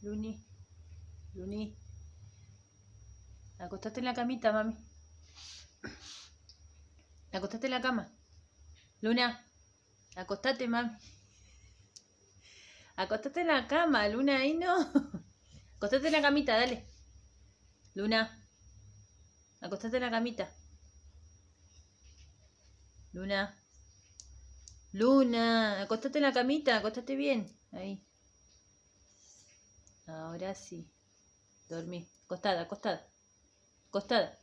Luni. Luni. Acostate en la camita, mami. Acostate en la cama. Luna. Acostate, mami. Acostate en la cama, Luna, ahí no. Acostate en la camita, dale. Luna. Acostate en la camita. Luna. Luna. Acostate en la camita, acostate bien. Ahí. Ahora sí. Dormí. Acostada, acostada. Acostada.